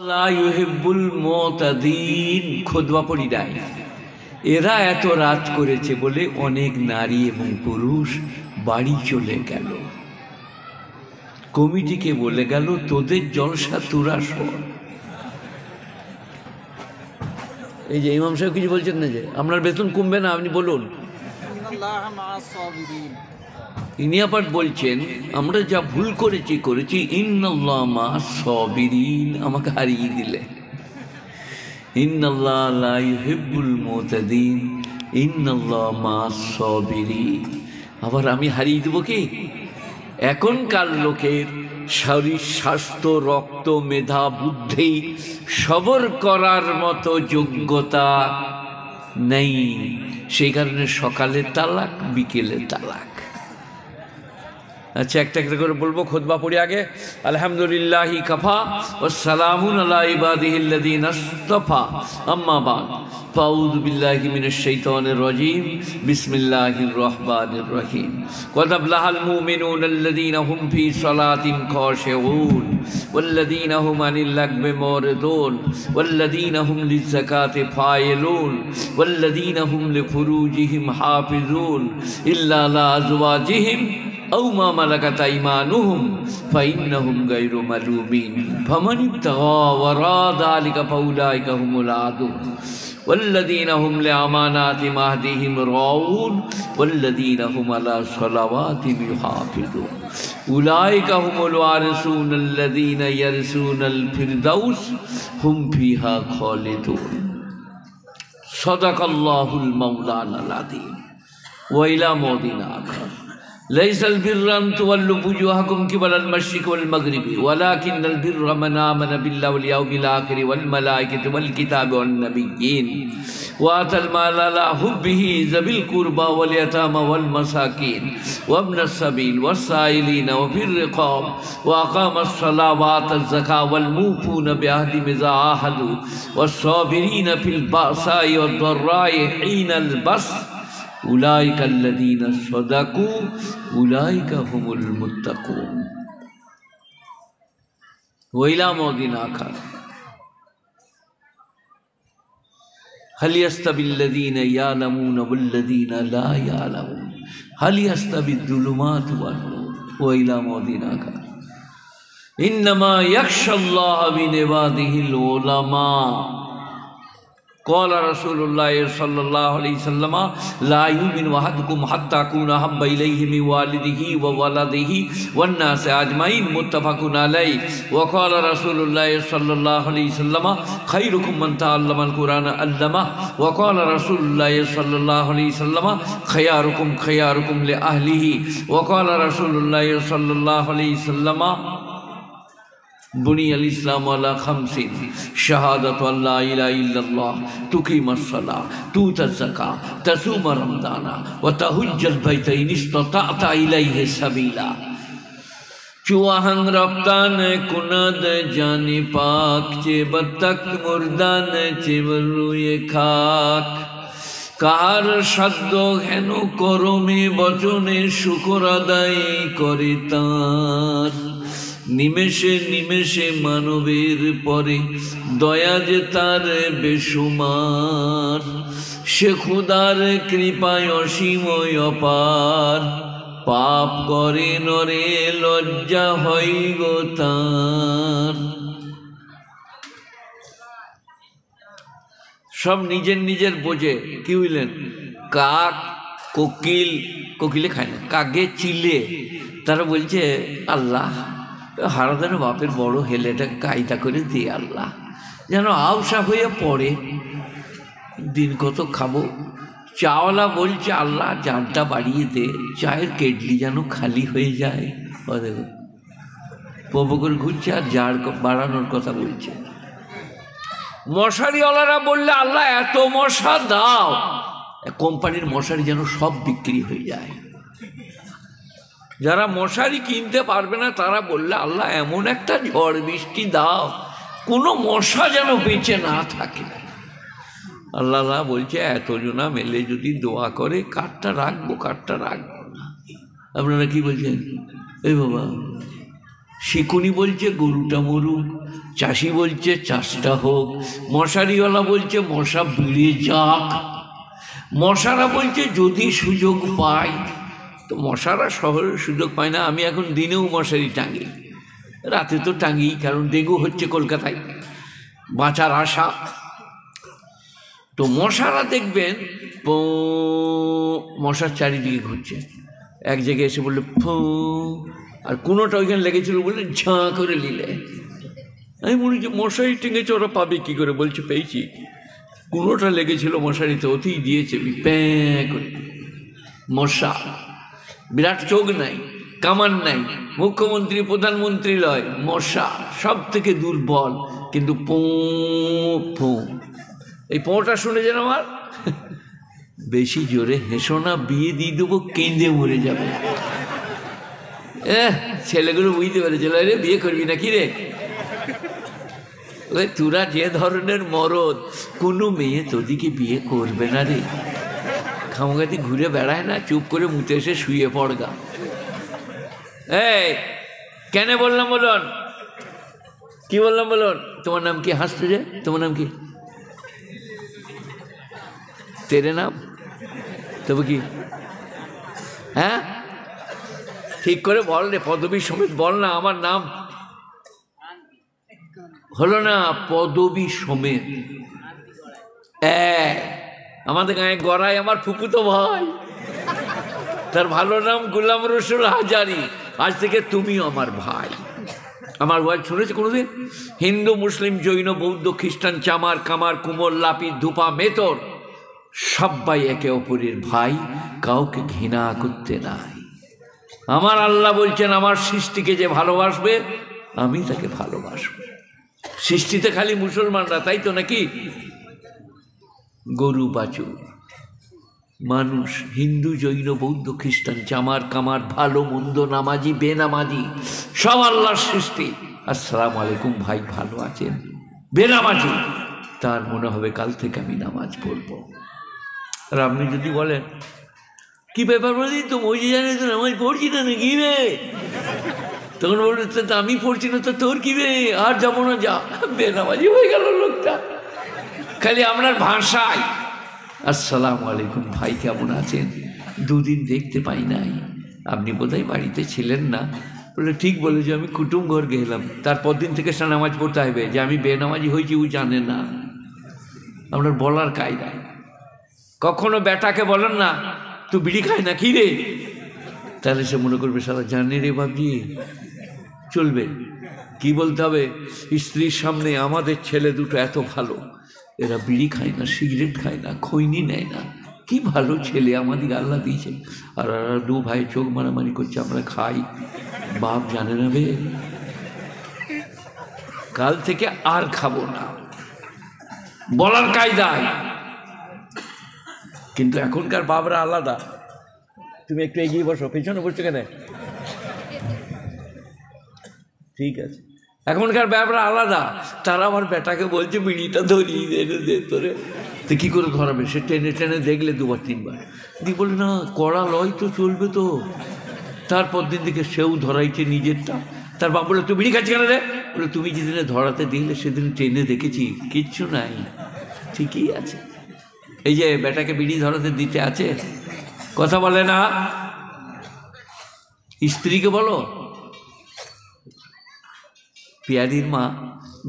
লা ইউহিব্বুল মুতাদিন, খুতবা পড়ি নাই। এরা এত রাত করেছে বলে অনেক নারী এবং পুরুষ বাড়ি চলে গেল। কমিটিকে বলে গেল, তোদের জলসা তোরা সর। এই যে ইমাম সাহেব কিছু বলছেন না, যে আপনার বেতন কমবে না, আপনি বলুন। ইনি আবার বলছেন, আমরা যা ভুল করেছি ইন্নাল্লাহ মা'আস সাবিরিন, আমাকে হারিয়ে দিলে। ইন্নাল্লাহ লা ইউহিব্বুল মুতাদিন, ইন্নাল্লাহ মা'আস সাবিরিন। আবার আমি হারিয়ে দেব কি? এখনকার লোকের শরীর, স্বাস্থ্য, রক্ত, মেধা, বুদ্ধি সবর করার মতো যোগ্যতা নেই। সেই কারণে সকালে তালাক, বিকেলে তালাক। আচ্ছা, একটা একটা করে বলবো, খুতবা পড়ি আগে। আলহামদুলিল্লাহি কাফা ওয়া সালামুন আলা ইবাদিহিল্লাযীনা ইসতাফা, আম্মা বা'দ, ফাউযু বিল্লাহি মিনাশ শাইতানির রাজীম, বিসমিল্লাহির রহমানির রহিম। ক্বাদ আফলাহাল মুমিনুনাল্লাযীনা হুম ফী সালাতিহিম খাশিউন ওয়াল্লাযীনা হুম আনিল লাগবি মুরিদুন ওয়াল্লাযীনা হুম লিয-যাকাতি ফাইলুন ওয়াল্লাযীনা হুম লিফুরুজিহিম হাফিজুন ইল্লা আলা আযওয়াজিহিম আও মা মালাকাত আইমানুহুম ফাইন্নাহুম গায়রু মালুমিন ফামান ইবতাগা ওয়ারা যালিকা ফাউলাইকা হুমুল আদুন ওয়াল্লাযীনা হুম লিআমানাতিহিম আহদিহিম রাউন ওয়াল্লাযীনা হুম আলা সালাওয়াতিহিম ইউহাফিজুন উলাইকা হুমুল ওয়ারিসুনাল্লাযীনা ইয়ারসুনাল ফিরদাউস হুম ফিহা খালিদুন। সাদাকাল্লাহুল মাওলানাল আযীম। ওয়া ইলা মাউদিন আখার। ليس البر أن تولوا وجوهكم قبل المشرق والمغرب ولكن البر من آمن بالله واليوم الآخر والملائكة والكتاب والنبيين وآتى المال على حبه ذوي القربى واليتامى والمساكين وابن السبيل والسائلين وفي الرقاب وأقام الصلاة وآتى الزكاة والموفون بعهدهم إذا عاهدوا والصابرين في البأساء والضراء حين البأس উলাইকা আল্লাযীনা সাদাকু উলাইকা হুমুল মুত্তাকুন। ওয়া ইলা মাউদিন আখার। হাল ইয়াস্তাবিল্লাযীনা ইয়ালামুনা ওয়াল্লাযীনা লা ইয়ালামুন হাল ইয়াস্তাবিয-যুলুমাতু ওয়ান-নূর। ওয়া ইলা মাউদিন আখার। ইন্নামা ইয়াখশাল্লাহা মিন ইবাদিহিল উলামা। قال رسول الله صلى الله عليه وسلم لا يؤمن أحدكم حتى أكون أحب إليه من والده وولده والناس أجمعين متفق عليه. وقال رسول الله صلى الله عليه وسلم خيركم من تعلم القرآن علمه. وقال رسول الله صلى الله عليه وسلم خياركم خياركم لأهله. وقال رسول الله صلى الله عليه وسلم بني الإسلام على 5: شهادة أن لا إله إلا الله تقيم الصلاة تؤتي الزكاة تصوم رمضان وتحج البيت إن استطعت إليه سبيلا। چوہنگ رفتان کند جانی پاک چے بطک مردان چے بروئے খাক। কার সাধ্য হেন করমে বচনে শুকর আদায় করে তার। নিমেষে নিমেষে মানবের পরে দয়া যে তার বেসুমার। সে খুদার কৃপায় অসীম অপার। পাপ করে নরে লজ্জা হয় গো তার। সব নিজের নিজের বোঝে। কি বুঝলেন? কাক, কোকিল, কোকিলে খায় না, কাকে চিলে। তারা বলছে আল্লাহ হারাদার বাপের বড় হেলেটা কায়দা করে দিয়ে আল্লাহ যেন আউসা হয়ে পড়ে, দিন কত খাবো। চাওয়ালা বলছে আল্লাহ জানটা বাড়িয়ে দে, চায়ের কেটলি যেন খালি হয়ে যায়। ও দেখো পব করে ঘুরছে আর জার বাড়ানোর কথা বলছে। মশারিওয়ালারা বললে আল্লাহ এত মশা দাও, কোম্পানির মশারি যেন সব বিক্রি হয়ে যায়। যারা মশারি কিনতে পারবে না তারা বললে আল্লাহ এমন একটা ঝড় বৃষ্টি দাও কোনো মশা যেন বেঁচে না থাকে। আল্লাহ বলছে এতজনা মেলে যদি দোয়া করে কাঠটা রাখবো কাঠটা রাখবো না। আপনারা কি বলছেন? এই বাবা শিকুনি বলছে গরুটা মরুক, চাষি বলছে চাষটা হোক, মশারিওয়ালা বলছে মশা বেড়ে যাক, মশারা বলছে যদি সুযোগ পাই। তো মশারা শহরের সুযোগ পায় না। আমি এখন দিনেও মশারি টাঙি, রাতে তো টাঙি, কারণ ডেঙ্গু হচ্ছে কলকাতায়, বাঁচার আশা। তো মশারা দেখবেন মশার চারিদিকে ঘুরছে, এক জায়গায় এসে বললে ফু, আর কোনোটা ওইখানে লেগেছিল বললে ঝাঁ করে নিলে। আমি মনে হচ্ছে মশারি টেঙেছে, ওরা পাবে কী করে? বলছে পেয়েছি, কোনোটা লেগেছিল মশারিতে, ওতেই দিয়েছে প্যাঁ করে। মশা বিরাট চোখ নাই, কামান নাই, মুখ্যমন্ত্রী প্রধানমন্ত্রী লয়, মশা সব থেকে দুর্বল, কিন্তু পো ফো। এই পোঁটা শুনেছেন আমার? বেশি জোরে হেসো না, বিয়ে দিয়ে দেবো, কেঁদে মরে যাবে। ছেলেগুলো বুঝতে পেরেছে, রে বিয়ে করবি না কি রে? ওই তোরা যে ধরনের মরদ, কোনো মেয়ে তোদিকে বিয়ে করবে না রে। খামগাতি ঘুরে বেড়ায় না, চুপ করে মুতে এসে শুয়ে পড়গা। এই কেন বললাম বলুন, কি বললাম বলুন? তোমার নাম কি? হাসছো যে, তোমার নাম কি? তেরে নাম? তবে কি? হ্যাঁ ঠিক করে বল রে, পদবী সমেত বল না। আমার নাম হলো না পদবী সমেত। আমাদের গায়ে গড়াই আমার ফুফুতো ভাই, তার ভালো নাম গোলাম রসুল হাজারি। আজ থেকে তুমি আমার ভাই। আমার ভাই শুনেছে কোনোদিন? হিন্দু, মুসলিম, জৈন, বৌদ্ধ, খ্রিস্টান, চামার, কামার, কুমোর, লাপি, ধূপা, মেতর, সবাই একে অপরের ভাই, কাউকে ঘৃণা করতে নাই। আমার আল্লাহ বলছেন আমার সৃষ্টিকে যে ভালোবাসবে আমি তাকে ভালোবাসবো। সৃষ্টিতে খালি মুসলমানরা, তাই তো নাকি? গরু বাছুর, মানুষ, হিন্দু, জৈন, বৌদ্ধ, খ্রিস্টান, চামার, কামার, ভালো মন্দ, নামাজি, বেনামাজি, সব আল্লাহর সৃষ্টি। আসসালামু আলাইকুম ভাই, ভালো আছেন? বেনামাজি তার মনে হবে কাল থেকে আমি নামাজ পড়বো। আর আপনি যদি বলেন কি ব্যাপার বলি, তো ওই যে জানে তো নামাজ পড়ছি না নাকি রে, তখন বলবে তো আমি পড়ছি না তো তোর কি রে, আর যাবো না, যা। বেনামাজি হয়ে গেল লোকটা, খালি আপনার ভাষায়। আসসালামু আলাইকুম ভাই, কেমন আছেন? দুদিন দেখতে পাই নাই, আপনি বোধহয় বাড়িতে ছিলেন না। বলে ঠিক বলেছি, আমি কুটুম ঘর গেলাম। তারপর দিন থেকে সে নামাজ পড়তে হবে, যে আমি বেনামাজি হয়েছি ও জানে না। আপনার বলার কায়দা। কখনো বেটাকে বলেন না তুই বিড়ি খায় না কি রে, তাহলে সে মনে করবে সারা জানে রে বাবজি, চলবে। কি বলতে হবে? স্ত্রীর সামনে আমাদের ছেলে দুটো এত ভালো, এরা বিড়ি খায় না, সিগারেট খায় না, খৈনি নেয় না, কি ভালো ছেলে আমাদের আল্লাহ দিয়েছে। আর দু ভাই চোখ মারামারি করছে, আমরা খাই, বাপ জানে না বে, কাল থেকে আর খাবো না, বলার কায়দায়। কিন্তু এখনকার বাপরা আলাদা। তুমি একটু এগিয়ে বসো, পেছনে বসছো কেন? ঠিক আছে, এখনকার বাপরা আলাদা। তারা আমার বেটাকে বলছে বিড়িটা ধরিয়ে দে তোরে। তো কী করে ধরাবে? সে টেনে টেনে দেখলে দুবার তিনবার, দিয়ে বলে না কড়া লয় তো চলবে তো। তারপর দিন থেকে সেও ধরাইছে নিজেরটা। তার বাপ বলে তুই বিড়ি খাচ্ছি কেন রে? বলে তুমি যেদিনে ধরাতে দিলে সেদিন টেনে দেখেছি, কিচ্ছু নাই, ঠিকই আছে। এই যে বেটাকে বিড়ি ধরাতে দিতে আছে, কথা বলে না। স্ত্রীকে বলো পিয়ারির মা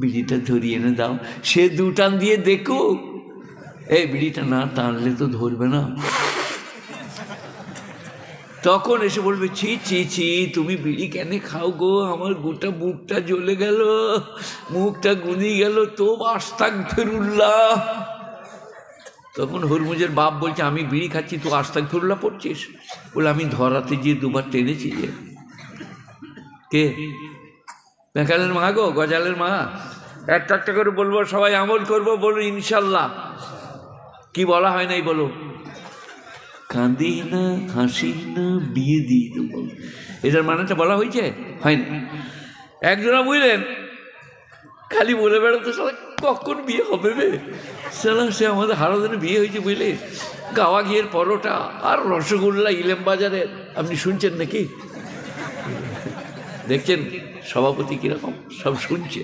বিড়িটা ধরিয়ে এনে দাও, সে দু টান দিয়ে দেখুক, এই বিড়িটা না টানলে তো ধরবে না। তখন এসে বলবে ছি ছি ছি, তুমি বিড়ি কেন খাও গো, আমার গোটা মুখটা জ্বলে গেল, মুখটা গুলি গেল, তো আস্তাগফিরুল্লাহ। তখন হুরমুজের বাপ বলছে আমি বিড়ি খাচ্ছি, তো আস্তাগফিরুল্লাহ পড়ছিস? বলে আমি ধরাতে গিয়ে দুবার টেনেছি। যে কে? পেঁকালের মা গো, গজালের মা। একটা একটা করে বলবো, সবাই আমল করবো, বলো ইনশাল্লাহ। কি বলা হয় নাই বলো? কাঁদি না, হাসি না, বিয়ে দিয়ে দেবো, এটার মানেটা বলা হয়েছে? হয়নি। একজনা বুঝলেন খালি বলে বেড়াতে, সালা কখন বিয়ে হবে বে, সালা সে আমাদের হারাদিনে বিয়ে হয়েছে বুঝলে, গাওয়া ঘিয়ের পরোটা আর রসগোল্লা ইলেম বাজারের। আপনি শুনছেন নাকি? দেখছেন সভাপতি কীরকম, সব শুনছে,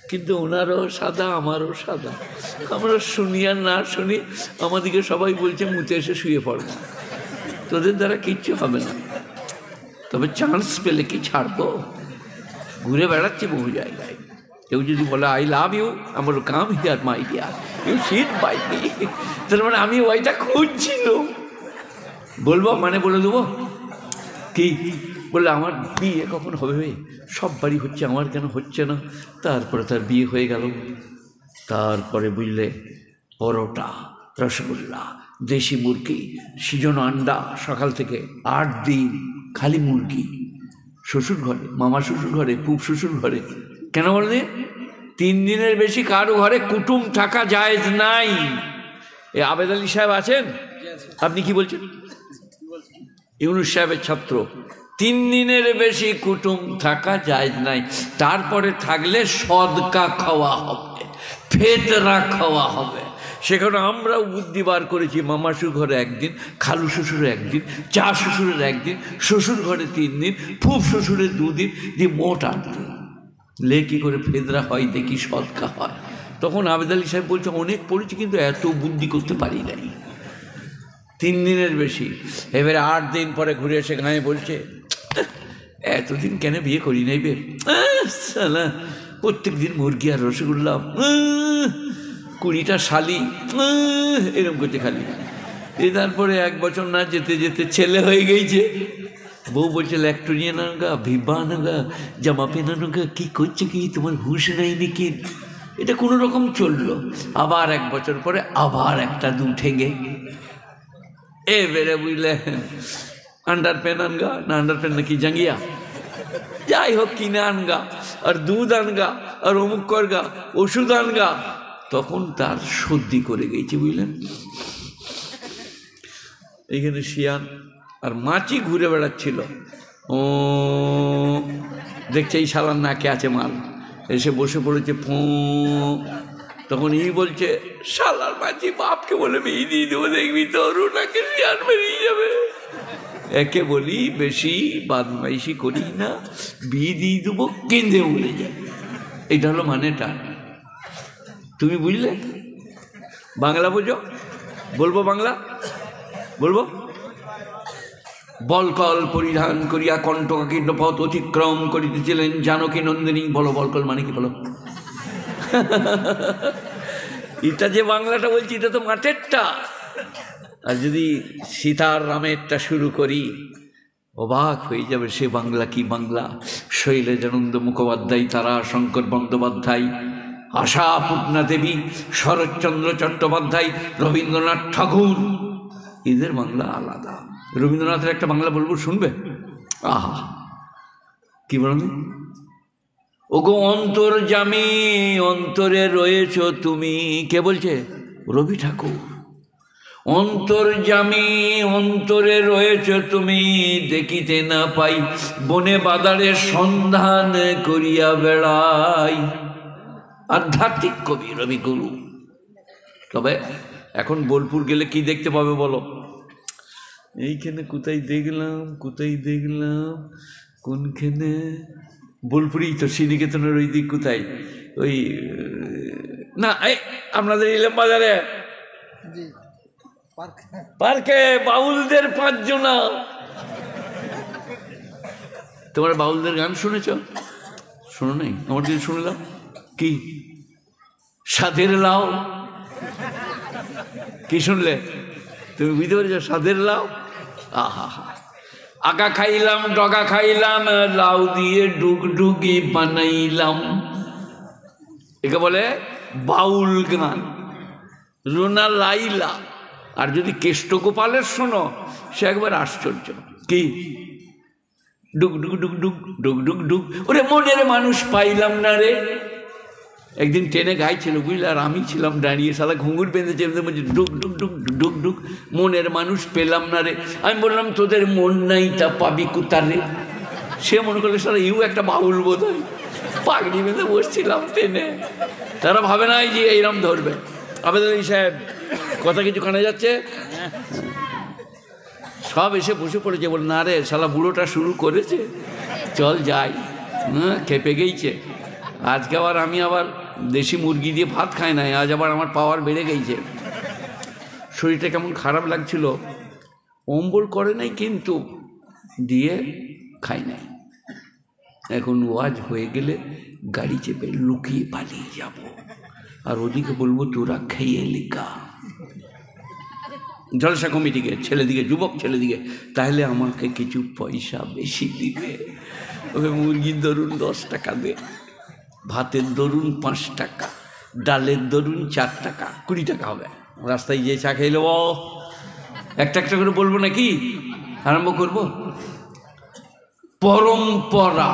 কিন্তু ওনারও সাদা আমারও সাদা। আমরা শুনি আর না শুনি আমাদেরকে সবাই বলছে মুতে এসে শুয়ে পড়বো, তোদের দ্বারা কিচ্ছু হবে না। তবে চান্স পেলে কি ছাড়বো, ঘুরে বেড়াচ্ছে বহু জায়গায়। কেউ যদি বলে আই লাভ ইউ, আমার come here my dear, you sit by me, তার মানে আমি ওইটা খুঁজছিলাম। বলবো মানে বলে দেবো কি, বললে আমার বিয়ে কখন হবে, সব বাড়ি হচ্ছে, আমার কেন হচ্ছে না। তারপরে তার বিয়ে হয়ে গেল। তারপরে বুঝলে পরোটা, রসগোল্লা, দেশি মুরগি, সিজনো আন্ডা, সকাল থেকে 8 দিন খালি মুরগি, শ্বশুর ঘরে, মামা শ্বশুর ঘরে, পুপ শ্বশুর ঘরে। কেন বললে 3 দিনের বেশি কারো ঘরে কুটুম থাকা জায়েজ নাই। এ আবেদ আলী সাহেব আছেন, আপনি কি বলছেন? ইউনুস সাহেবের ছাত্র। 3 দিনের বেশি কুটুম থাকা জায়েজ নাই। তারপরে থাকলে সদকা খাওয়া হবে, ফেতরা খাওয়া হবে। সেখানে আমরাও বুদ্ধি বার করেছি, মামা শ্বশুর ঘরে 1 দিন, খালু শ্বশুরের 1 দিন, চা শ্বশুরের 1 দিন, শ্বশুর ঘরে 3 দিন, ফুফ শ্বশুরের 2 দিন, দিয়ে মোট 8 দিন। লে কি করে ফেদরা হয় দেখি, সদকা হয়। তখন আবেদ আলী সাহেব বলছে অনেক পড়েছি কিন্তু এত বুদ্ধি করতে পারি নাই, 3 দিনের বেশি। এবারে 8 দিন পরে ঘুরে এসে গায়ে বলছে এতদিন কেন বিয়ে করি নাই বে, সালা প্রত্যেক দিন মুরগি আর রসগোল্লা, 20টা শালি, এরকম করছে খালি। তারপরে 1 বছর না যেতে যেতে ছেলে হয়ে গেছে। বউ বলছে ল্যাকটোরিয়া নাগা, ভিবা নাগা, জামা পেনানো গা, কি করছে কি, তোমার হুঁশ নাই নাকি। এটা কোনো রকম চললো। আবার 1 বছর পরে আবার একটা 2 ঠেঙ্গে। এবারে বুঝলে আন্ডারপ্যান আনগা, না আন্ডারপ্যান নাকি জাঙ্গিয়া, যাই হোক কিনে আনগা, আর দুধ আনগা, আর অমুক করগা, ওষুধ আনগা। তখন তার সর্দি করে গেছে বুঝলেন। এইখানে শিয়াল আর মাছি ঘুরে বেড়াচ্ছিল। ও দেখছে এই শালার নাকে আছে মাল, এসে বসে পড়েছে ফোঁ। তখন ই বলছে শালার মাছি বাপকে বলে বিয়ে দিয়ে দেবো, দেখবি তোর নাকে শিয়াল বেরিয়ে যাবে। একে বলি বেশি বদমাইশি করি না, বিয়ে দিয়ে দেবো, কেঁদে উড়ে যায়। এটা হলো মানেটা। তুমি বুঝলে? বাংলা বোঝো? বলবো বাংলা বলবো। বলকল পরিধান করিয়া কণ্ঠকাকীর্ণ পথ অতিক্রম করিতেছিলেন জানকী নন্দিনী। বলো বলকল মানে কি বলো? এটা যে বাংলাটা বলছি এটা তো মাঠেরটা। আর যদি সীতার রামেরটা শুরু করি অবাক হয়ে যাবে। সে বাংলা কি বাংলা! শৈলেজানন্দ মুখোপাধ্যায়, তারা শঙ্কর বন্দ্যোপাধ্যায়, আশা পূর্ণা দেবী, শরৎচন্দ্র চট্টোপাধ্যায়, রবীন্দ্রনাথ ঠাকুর, এদের বাংলা আলাদা। রবীন্দ্রনাথের একটা বাংলা বলবো, শুনবে? আহা কি বলেন, ওগো অন্তর্যামী অন্তরে রয়েছ তুমি। কে বলছে? রবি ঠাকুর। অন্তর্যামী অন্তরে রয়েছ তুমি, দেখিতে না পাই, বনে বাদারে সন্ধান করিয়া বেড়াই। আধ্যাত্মিক কবি রবিগুরু। তবে এখন বোলপুর গেলে কি দেখতে পাবে বলো? এইখানে কোথায় দেখলাম কোনখানে, বোলপুরেই তো, শ্রীনিকেতনের ওই দিক কোথায়, ওই না এই আপনাদের ইলাম বাজারে পার্কে বাউলদের 5 জনা। তোমার বাউলদের গান শুনেছ? শোনো নাই? আমার দিকে শুনলাম কি সাধের লাউ। কি শুনলে তুমি? বুঝতে পেরেছ? সাধের লাউ। আহা হা, আগা খাইলাম ডগা খাইলাম, লাউ দিয়ে ডুগডুগি বানাইলাম। একে বলে বাউল গান। রোনা লাইলা। আর যদি কেষ্টগোপালের শোনো, সে একবার আশ্চর্য। কি ডুগ ডুগ ডুগ ডুগ ডুগ ডুগ ডুগ, ওরে মনের মানুষ পাইলাম না রে। একদিন ট্রেনে গাইছিল বুঝলে, আর আমি ছিলাম দাঁড়িয়ে, সালা ঘুঙুর বেঁধেছে, ডুগ ডুগ ডুগ ডুগ ডুগ, মনের মানুষ পেলাম না রে। আমি বললাম তোদের মন নাই তা পাবি কোথারে। সে মনে করলে সালা ইউ একটা বাউল বোধ হয়। পাগড়ি বেঁধে বসছিলাম ট্রেনে, তারা ভাবে নাই যে এইরকম ধরবে। আবেদ আলী সাহেব কথা কিছু কানে যাচ্ছে, সব এসে বসে পড়েছে। বল না রে শালা বুড়োটা শুরু করেছে, চল যাই, খেপে গেইছে। আজকে আবার আমি আবার দেশি মুরগি দিয়ে ভাত খাই নাই, আজ আবার আমার পাওয়ার বেড়ে গেছে। শরীরটা কেমন খারাপ লাগছিল, অম্বল করে নাই কিন্তু দিয়ে খাই নাই। এখন ওয়াজ হয়ে গেলে গাড়ি চেপে লুকিয়ে পালিয়ে যাব, আর ওদিকে বলবো তোরা খেয়ে লিখা জলসা কমিটিকে, ছেলেদিকে, যুবক ছেলেদিকে, তাহলে আমাকে কিছু পয়সা বেশি দিবে। ওকে মুরগির ধরুন 10 টাকা দে, ভাতের ধরুন 5 টাকা, ডালের ধরুন 4 টাকা, 20 টাকা হবে। রাস্তায় যে চা খেয়ে নেবো, একটা একটা করে বলবো নাকি, আরম্ভ করব। পরম্পরা,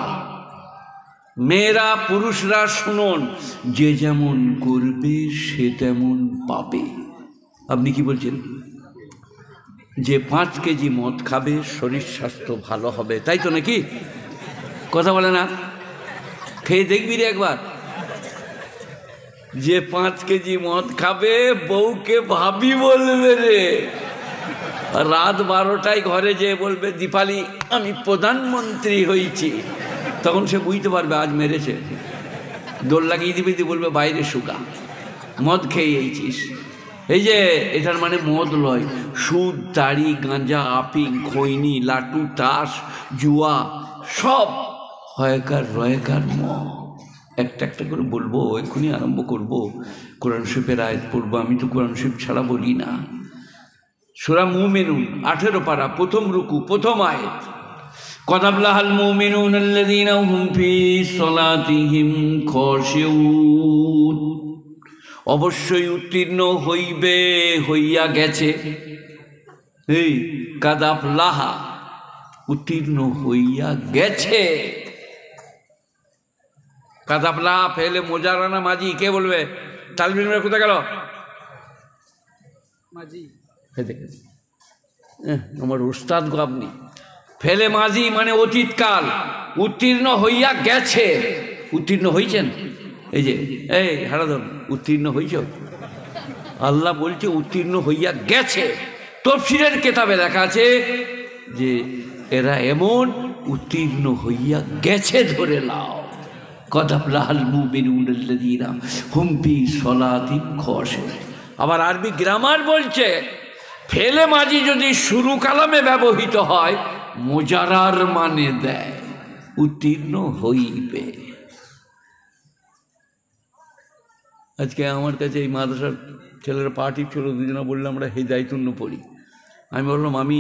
মেয়েরা পুরুষরা শুনুন, যে যেমন করবে সে তেমন পাবে। আপনি কি বলছেন? যে 5 কেজি মদ খাবে শরীর স্বাস্থ্য ভালো হবে, তাই তো নাকি? কথা বলে না? খেয়ে দেখবি রে একবার। যে 5 কেজি মদ খাবে বউকে ভাবি বলবে রে, রাত 12টায় ঘরে যেয়ে বলবে দীপালি আমি প্রধানমন্ত্রী হয়েছি, তখন সে বুঝতে পারবে আজ মেরেছে। দোল লাগিয়ে দিবে, দিয়ে বলবে বাইরে শুকা, মদ খেয়েছিস। এই যে এটার মানে মদ লয়, সুদ, দাড়ি, গাঁজা, আপিং, খৈনি, লাটু, তাস, জুয়া, সব হয়কার রয়কার মদ। একটা একটা করে বলবো, এক্ষুনি আরম্ভ করব। কোরআন শরীফের আয়াত পড়বো, আমি তো কোরআন শরীফ ছাড়া বলি না। সূরা মুমিনুন 18 পারা, প্রথম রুকু, প্রথম আয়াত। قد أفلح المؤمنون الذين هم في صلاتهم خاشعون। অবশ্যই উত্তীর্ণ হইবে, হইয়া গেছে। এই قد أفلح, উত্তীর্ণ হইয়া গেছে। قد أفلح ফেলে মোজারানা মাঝি, কে বলবে? তালবিনরা কোথায় গেল? মাঝি আমার উস্তাদ গো আপনি। ফেলে মাঝি মানে অতীতকাল, উত্তীর্ণ হইয়া গেছে। উত্তীর্ণ হয়েছেন? এই যে এই হারাধন, উত্তীর্ণ হয়েছ? আল্লাহ বলছে উত্তীর্ণ হইয়া গেছে। তাফসীরের কিতাবে লেখা আছে যে এরা এমন উত্তীর্ণ হইয়া গেছে, ধরে নাও। قد أفلح المؤمنون الذين هم في صلاتهم خاشعون। আবার আরবি গ্রামার বলছে ফেলে মাঝি যদি শুরু কালামে ব্যবহৃত হয়, মোজারার মানে দেয় উত্তীর্ণ হইবে। আজকে আমার কাছে এই মাদ্রাসার ছেলেরা পার্টি ছিল, দুজনা বললাম আমরা হেদায়েতুন পড়ি। আমি বললাম আমি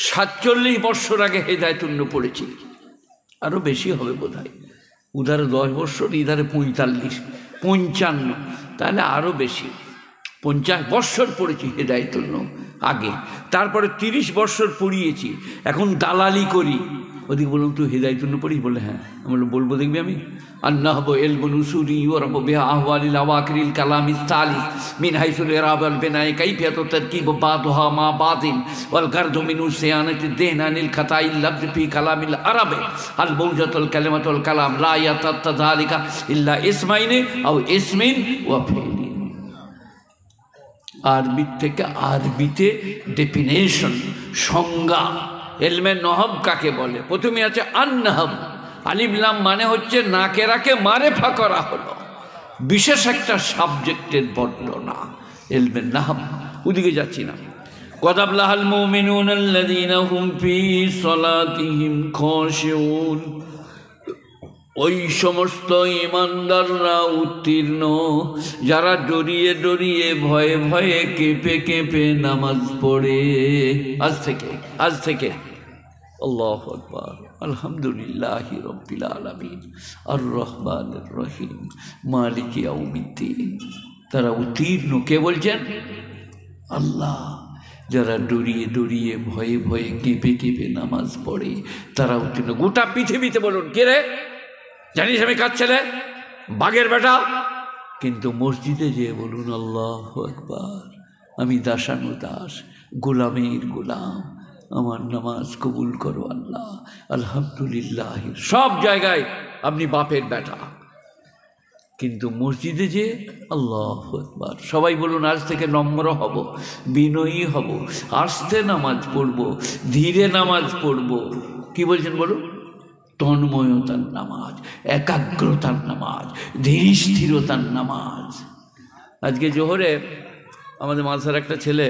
47 বছর আগে হেদায়েতুন পড়েছি, আরও বেশি হবে বোধ হয়। উধারে 10 বছর, ইধারে 45, 55, তাহলে আরও বেশি। 50 বছর পড়েছি হেদায়েতুন আগে, তারপরে 30 বছর পড়িয়েছি, এখন দালালি করি। ওদিকে বললাম তুই হেদায়েতুন পড়িস? বলে হ্যাঁ। আমি বলবো দেখবি আমি আন্নাহবু ইলমুন উসুলি ইউরাবু বিহা আহওয়ালিল আওয়াকিরিল কালামিস সালিস মিন হাইসুল ইরাব আল বিনাই কাইফিয়াতু তারকিব বাদুহা মা বাদিন ওয়াল গারদু মিন সিয়ানাতি দিহনানিল খাতাইল লাফজ ফি কালামিল আরব আল বৌজাতুল কালিমাতুল কালাম লা ইয়াতাত্তা যালিকা ইল্লা ইসমাইনি আও ইসমিন ওয়া ফিলিন। আরবি থেকে আরবিতে ডেফিনেশন, সংজ্ঞা। এলমে নহব কাকে বলে? প্রথমে আছে আন-নাহব, আলিফ লাম মানে হচ্ছে নাকেরাকে মারেফা করা হলো, বিশেষ একটা সাবজেক্টের বর্ণনা, এলমে নাহব। ওদিকে যাচ্ছি না। قد أفلح المؤمنون الذين هم في صلاتهم خاشعون। ওই সমস্ত ইমানদাররা উত্তীর্ণ যারা ডরিয়ে ডরিয়ে, ভয়ে ভয়ে, কেঁপে কেঁপে নামাজ পড়ে। আজ থেকে আল্লাহু আকবার, আলহামদুলিল্লাহি রাব্বিল আলামিন, আর রহমানির রহিম, মালিকি ইয়াউমিদ্দিন। তারা উত্তীর্ণ। কে বলছেন? আল্লাহ। যারা ডরিয়ে ডরিয়ে, ভয়ে ভয়ে, কেঁপে কেঁপে নামাজ পড়ে তারা উত্তীর্ণ। গোটা পৃথিবীতে বলুন কে রে? জানিস আমি কার ছেলে? বাঘের বেটা। কিন্তু মসজিদে যেয়ে বলুন আল্লাহু আকবার, আমি দাসানুদাস, গোলামের গোলাম, আমার নামাজ কবুল করো আল্লাহ, আলহামদুলিল্লাহ। সব জায়গায় আপনি বাপের বেটা, কিন্তু মসজিদে যে আল্লাহু আকবার। সবাই বলুন আজ থেকে নম্র হব, বিনয়ী হব, আস্তে নামাজ পড়ব, ধীরে নামাজ পড়ব। কি বলছেন বলুন? তন্ময়তার নামাজ, একাগ্রতার নামাজ, ধীর স্থিরতার নামাজ। আজকে জোহরে আমাদের মাদ্রাসার একটা ছেলে